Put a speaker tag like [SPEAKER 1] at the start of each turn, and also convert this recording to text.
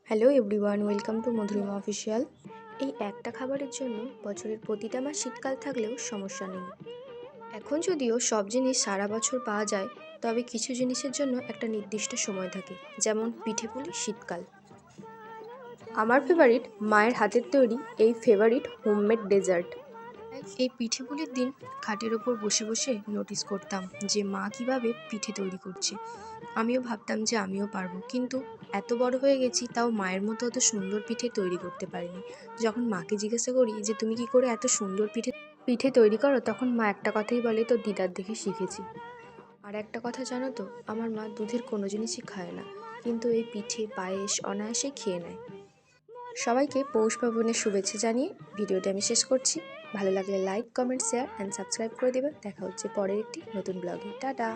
[SPEAKER 1] Hello everyone, welcome to Madhurima official. এই একটা খাবারের জন্য বছরের প্রতিটা মাস শীতকাল থাকলেও সমস্যা নেই। এখন যদিও সব জিনিস সারা বছর পাওয়া যায়, তবে কিছু জিনিসের জন্য একটা নির্দিষ্ট সময় থাকে, যেমন পিঠেপুলি শীতকাল। আমার ফেভারিট মায়ের হাতের তৈরি এই ফেভারিট হোমমেড ডেজার্ট। এই পিঠেপুলির দিন খাটের ওপর বসে বসে নোটিস করতাম যে মা কিভাবে পিঠে তৈরি করছে। আমিও ভাবতাম যে আমিও পারবো, কিন্তু এত বড় হয়ে গেছি তাও মায়ের মতো অত সুন্দর পিঠে তৈরি করতে পারিনি। যখন মাকে জিজ্ঞাসা করি যে তুমি কি করে এত সুন্দর পিঠে পিঠে তৈরি করো, তখন মা একটা কথাই বলে, তো দিদার দেখে শিখেছি। আর একটা কথা জানো তো, আমার মা দুধের কোনো জিনিসই খায় না, কিন্তু এই পিঠে পায়েস অনায়াসে খেয়ে নেয়। সবাইকে পৌষ পার্বণের শুভেচ্ছা জানিয়ে ভিডিওটা আমি শেষ করছি। ভালো লাগলে like, comment, share and subscribe করে দেবেন। দেখা হচ্ছে পরের একটি নতুন ব্লগে। টাটা।